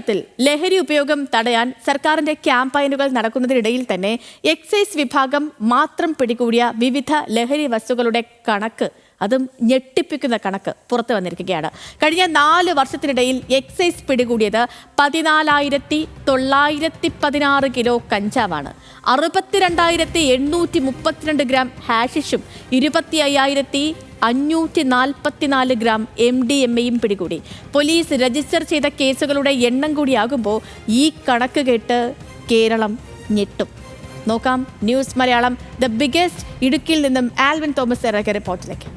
കേരളത്തിൽ ലഹരി ഉപയോഗം തടയാൻ സർക്കാരിന്റെ ക്യാമ്പയിനുകൾ നടക്കുന്നതിനിടയിൽ തന്നെ എക്സൈസ് വിഭാഗം മാത്രം പിടികൂടിയ വിവിധ ലഹരി വസ്തുക്കളുടെ കണക്ക്, അതും ഞെട്ടിപ്പിക്കുന്ന കണക്ക് പുറത്തു വന്നിരിക്കുകയാണ്. കഴിഞ്ഞ 4 വർഷത്തിനിടയിൽ എക്സൈസ് പിടികൂടിയത് 14,916 കിലോ കഞ്ചാവാണ്, 62,832 ഗ്രാം ഹാഷിഷും 25,544 ഗ്രാം MDMAയും പിടികൂടി. പോലീസ് രജിസ്റ്റർ ചെയ്ത കേസുകളുടെ എണ്ണം കൂടിയാകുമ്പോൾ ഈ കണക്ക് കേട്ട് കേരളം ഞെട്ടും. നോക്കാം ന്യൂസ് മലയാളം ദ ബിഗസ്റ്റ് ഇടുക്കിയിൽ നിന്നും ആൽവിൻ തോമസ് ഇറക്കിയ റിപ്പോർട്ടിലേക്ക്.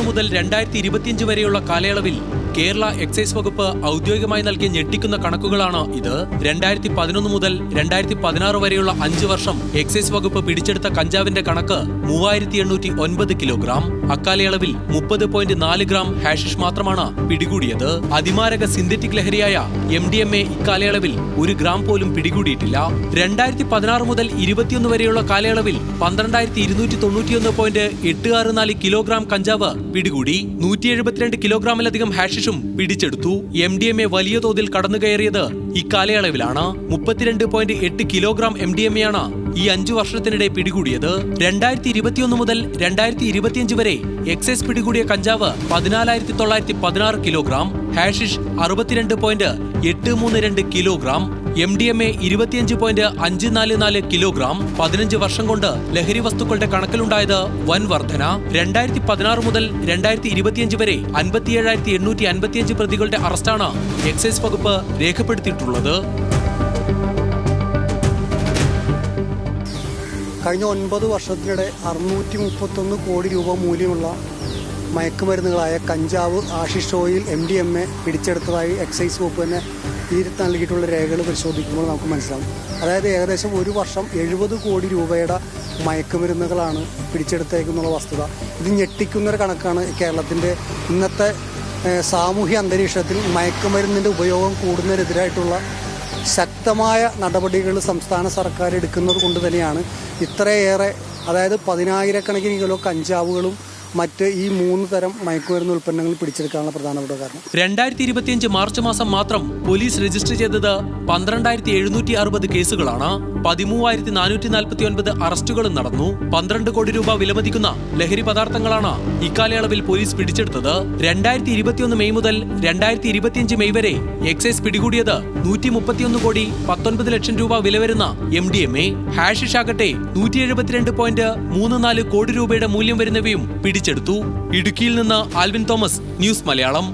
മുതൽ 2025 വരെയുള്ള കാലയളവിൽ കേരള എക്സൈസ് വകുപ്പ് ഔദ്യോഗികമായി നൽകിയ ഞെട്ടിക്കുന്ന കണക്കുകളാണ് ഇത്. 2011 മുതൽ 2016 വരെയുള്ള 5 വർഷം എക്സൈസ് വകുപ്പ് പിടിച്ചെടുത്ത കഞ്ചാവിന്റെ കണക്ക് 3809 കിലോഗ്രാം. അക്കാലയളവിൽ 30.4 ഗ്രാം ഹാഷിഷ് മാത്രമാണ് പിടികൂടിയത്. അതിമാരക സിന്തറ്റിക് ലഹരിയായ MDMA ഇക്കാലയളവിൽ 1 ഗ്രാം പോലും പിടികൂടിയിട്ടില്ല. 2016 മുതൽ 2021 വരെയുള്ള കാലയളവിൽ 12,291.864 കിലോഗ്രാം കഞ്ചാവ് പിടികൂടി. 172 കിലോഗ്രാമിലധികം ഹാഷിഷും പിടിച്ചെടുത്തു. MDMA വലിയ തോതിൽ കടന്നുകയറിയത് ഇക്കാലയളവിലാണ്. 32.8 കിലോഗ്രാം MDMA ആണ് ഈ 5 വർഷത്തിനിടെ പിടികൂടിയത്. 2021 മുതൽ 2025 വരെ എക്സൈസ് പിടികൂടിയ കഞ്ചാവ് 14,916 kilogram, hashish 62.832 kilogram, MDMA 25.544 kilogram. 15 വർഷം കൊണ്ട് ലഹരി വസ്തുക്കളുടെ കണക്കിലുണ്ടായത് വൻ വർധന. 2016 മുതൽ 2025 വരെ 57,855 പ്രതികളുടെ അറസ്റ്റാണ് എക്സൈസ് വകുപ്പ് രേഖപ്പെടുത്തിയിട്ടുള്ളത്. കഴിഞ്ഞ 9 വർഷത്തിനിടെ 631 കോടി രൂപ മൂല്യമുള്ള മയക്കുമരുന്നുകളായ കഞ്ചാവ്, ആഷിഷ് ഓയിൽ, MDMA പിടിച്ചെടുത്തതായി എക്സൈസ് വകുപ്പ് തന്നെ ഈ നൽകിയിട്ടുള്ള രേഖകൾ പരിശോധിക്കുമ്പോൾ നമുക്ക് മനസ്സിലാവും. അതായത് ഏകദേശം 1 വർഷം 70 കോടി രൂപയുടെ മയക്കുമരുന്നുകളാണ് പിടിച്ചെടുത്തേക്കുന്നുള്ള വസ്തുത. ഇത് ഞെട്ടിക്കുന്നൊരു കണക്കാണ്. കേരളത്തിൻ്റെ ഇന്നത്തെ സാമൂഹ്യ അന്തരീക്ഷത്തിൽ മയക്കുമരുന്നിൻ്റെ ഉപയോഗം കൂടുന്നതിനെതിരായിട്ടുള്ള ശക്തമായ നടപടികൾ സംസ്ഥാന സർക്കാർ എടുക്കുന്നത് കൊണ്ട് തന്നെയാണ് ഇത്രയേറെ, അതായത് 10,000കണക്കിന് കിലോ കഞ്ചാവുകളും മറ്റ് ഈ 3 തരം മയക്കുമരുന്ന് ഉൽപ്പന്നങ്ങൾ പിടിച്ചെടുക്കാനുള്ള പ്രധാനപ്പെട്ട കാരണം. 2025 മാർച്ച് മാസം മാത്രം പോലീസ് രജിസ്റ്റർ ചെയ്തത് 12,760 കേസുകളാണ്. 13,449 അറസ്റ്റുകളും നടന്നു. 12 കോടി രൂപ വിലമതിക്കുന്ന ലഹരി പദാർത്ഥങ്ങളാണ് ഇക്കാലയളവിൽ പോലീസ് പിടിച്ചെടുത്തത്. 2021 മെയ് മുതൽ 2025 മെയ് വരെ എക്സൈസ് പിടികൂടിയത് 131 കോടി 19 ലക്ഷം രൂപ വില വരുന്ന MDMA. ഹാഷിഷ് ആകട്ടെ 172.34 കോടി രൂപയുടെ മൂല്യം വരുന്നവയും പിടിച്ചെടുത്തു. ഇടുക്കിയിൽ നിന്ന് ആൽവിൻ തോമസ്, ന്യൂസ് മലയാളം.